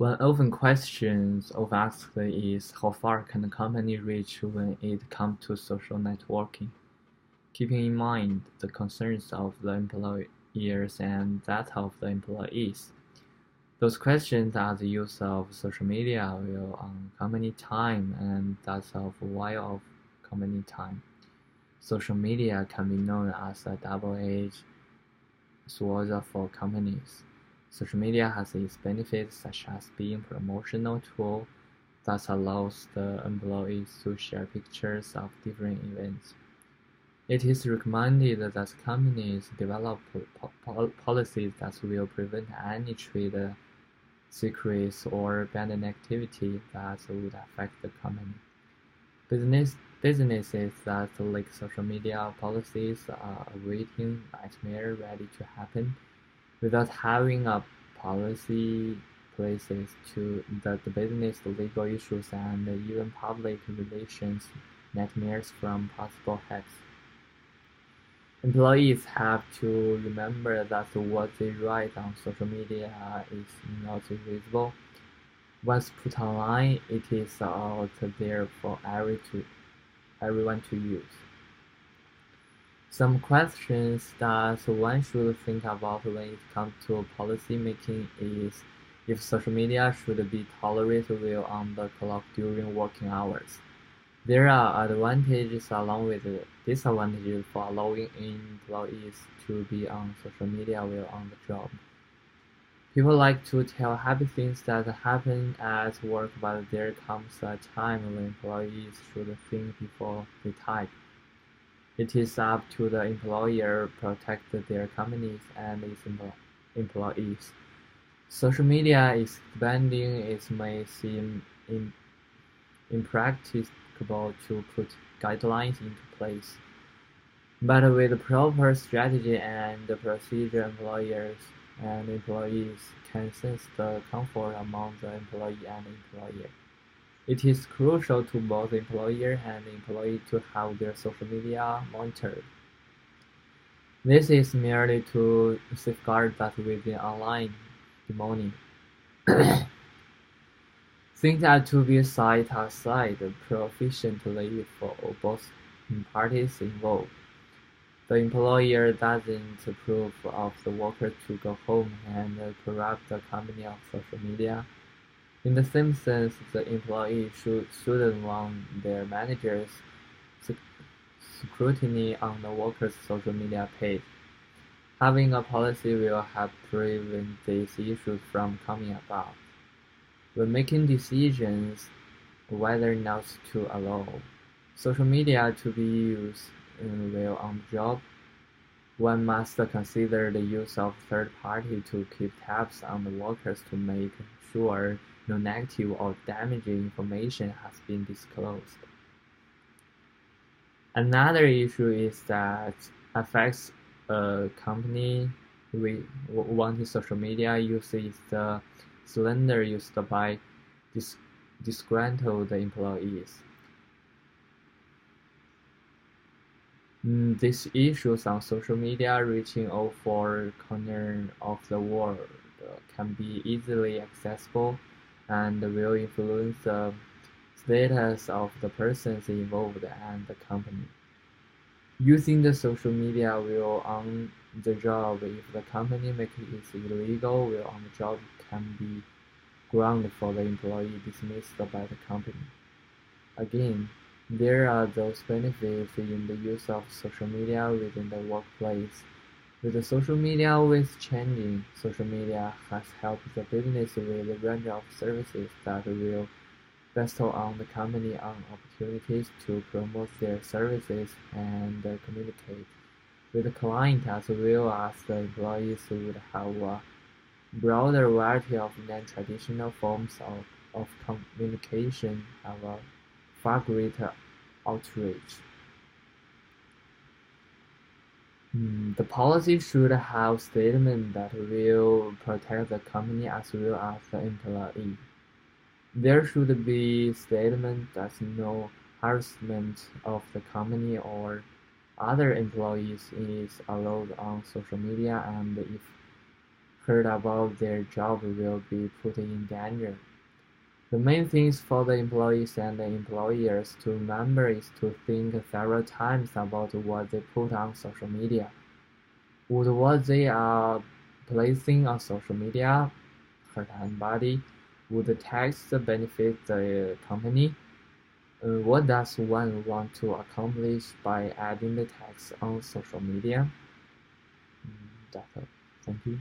One often questions of asked is how far can a company reach when it comes to social networking, keeping in mind the concerns of the employers and that of the employees. Those questions are the use of social media will on company time and that of while of company time. Social media can be known as a double-edged sword for companies. Social media has its benefits such as being a promotional tool that allows the employees to share pictures of different events. It is recommended that companies develop policies that will prevent any trade secrets or banned activity that would affect the company. Businesses that lack social media policies are awaiting nightmare ready to happen. Without having a policy places to the business legal issues and even public relations nightmares from possible hacks. Employees have to remember that what they write on social media is not visible. Once put online, it is out there for everyone to use. Some questions that one should think about when it comes to policy making is if social media should be tolerated while on the clock during working hours. There are advantages along with disadvantages for allowing employees to be on social media while on the job. People like to tell happy things that happen at work, but there comes a time when employees should think before they type. It is up to the employer to protect their companies and its employees. Social media is expanding. It may seem impracticable to put guidelines into place, but with proper strategy and procedure, employers and employees can sense the comfort among the employee and employer. It is crucial to both employer and employee to have their social media monitored. This is merely to safeguard that within online demonic. Things are to be set aside proficiently for both parties involved. The employer doesn't approve of the worker to go home and corrupt the company of social media. In the same sense, the employee shouldn't want their managers scrutiny on the worker's social media page. Having a policy will help prevent these issues from coming about. When making decisions whether or not to allow social media to be used while on the job, one must consider the use of third party to keep tabs on the workers to make sure no negative or damaging information has been disclosed. Another issue is that affects a company wanting social media use is the cylinder used by dis- disgruntled employees. These issues on social media reaching all four corners of the world can be easily accessible and will influence the status of the persons involved and the company. Using the social media while on the job if the company makes it illegal while on the job can be ground for the employee dismissed by the company. Again, there are those benefits in the use of social media within the workplace. With the social media always changing, social media has helped the business with a range of services that will bestow on the company on opportunities to promote their services and communicate with the client as well as the employees would have a broader variety of non-traditional forms of communication have a far greater outreach. The policy should have statements that will protect the company as well as the employee. There should be statements that no harassment of the company or other employees is allowed on social media, and if heard about their job will be put in danger. The main things for the employees and the employers to remember is to think several times about what they put on social media. Would what they are placing on social media hurt anybody? Would the text benefit the company? What does one want to accomplish by adding the text on social media? That's all. Thank you.